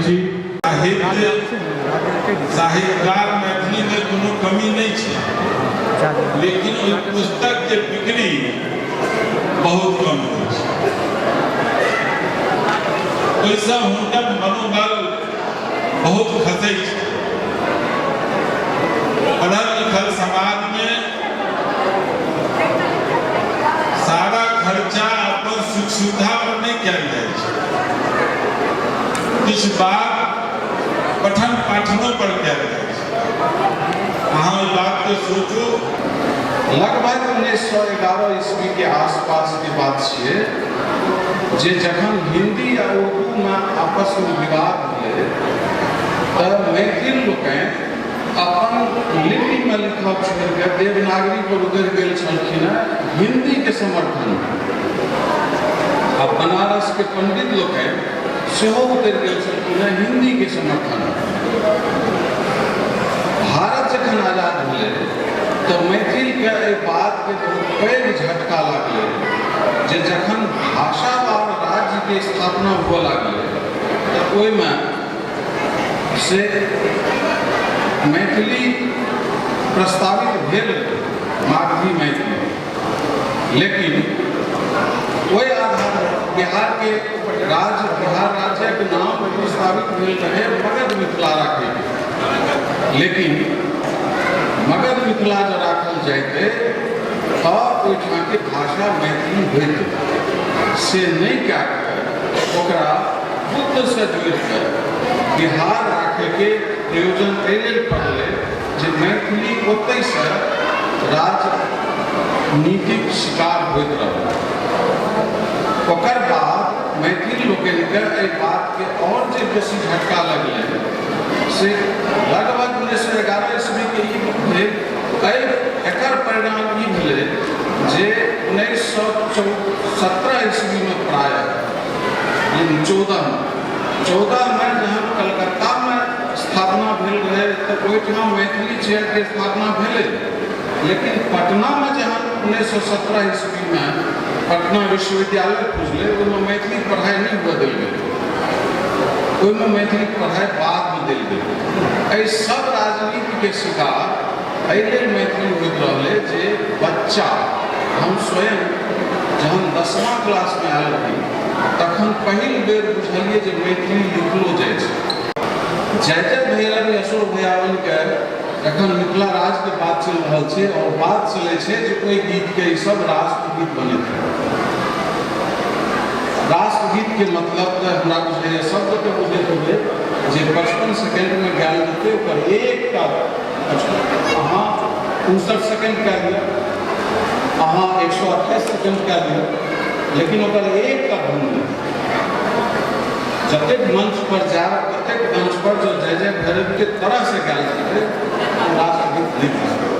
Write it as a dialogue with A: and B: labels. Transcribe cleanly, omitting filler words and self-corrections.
A: जी साहित्यकार मैथिली में कोनो कमी नहीं है, लेकिन ओई पुस्तक के बिक्री बहुत कम है। ओइसे हुनकर मनोबल बहुत खसै छै। पढ़ल लिखल समाज में सारा खर्चा अपन सुख सुविधा पर नहीं कयल जाइ छै, किछु बात पठन पाठनों पर कयल जाइ छै। अहाँ ई बात के सोचू।
B: लगभग 1911 ईस्वी के आसपास की बात छियै जे जखन हिंदी आ उर्दू में आपस में विवाद भेलै तऽ मैथिल लोकनि अपन लिपि में लिखब छोड़ि कऽ देवनागरी पर उतरि गेल छलखिन हिंदी के समर्थन में। आ बनारस के पंडित लोकनि सेहो उतरि गेल छलखिन हिंदी के समर्थन में। भारत जखन आजाद भेलै तो मैथिल के एहि बात के बहुत पैघ झटका लागलै जे जखन भाषावार राज्य के स्थापना हुआ लागलै तो ओहिमे से मैथिली प्रस्तावित भेल मागधी मैथिली, लेकिन ओहि आधार बिहार के बिहार राज्य के नाम प्रस्तावित भेल रहे मगध मिथिला राखै के। लेकिन मगध मिथिला जो राखल जाते तऽ ओहिठाम के भाषा मैथिली होइत से नहीं कए ओकरा बुद्ध से जोड़ि कऽ बिहार राखे के प्रयोजन एहि लेल पड़लै जे मैथिली ओतहि से राजनीतिक शिकार होइत रहल। ओकर बाद मैथिल लोकनि के एहि बात के और जे बेसी झटका लगलै से लगभग 1911 ईस्वी के भेल। एकर परिणाम ई भेलै जे 1917 ईस्वी में प्रायः 14 में जहन कलकत्ता में स्थापना भेल रहे तो ओहिठाम मैथिली चेयर के स्थापना भेलै, लेकिन पटना में जहन 1917 ईस्वी में पटना विश्वविद्यालय खुजलै ओहिमे मैथिली पढ़ाई नहीं हुआ देल गेलै, ओहिमे मैथिली पढ़ाई बाद में देल गेलै। एहि सब राजनीति के शिकार एहि लेल मैथिली होइत रहलै जे बच्चा हम स्वयं जहन 10वां क्लास में आयल रही तखन पहिल बेर बुझलियै जे मैथिली लिखलो जाइ छै। जय भैरव अशोक भयावन के एखन मिथिला राज के बात चल रहा है और बात चले छै जे ओहि गीत के ई सब राष्ट्रगीत बनेतै। राष्ट्रगीत के मतलब तो हमरा बुझे शब्द के बुझे हुए जे 55 सेकेंड में गायल जेतै ओकर एकटा अहाँ 59 सेकेंड कए दियौ, अहाँ 128 सेकेंड कए दियौ, लेकिन ओकर एकटा धुन जतेक मंच पर जाए ततेक मंच पर जो जय जय भैरव के तरह से गायल जेतै राष्ट्रगीत नहीं।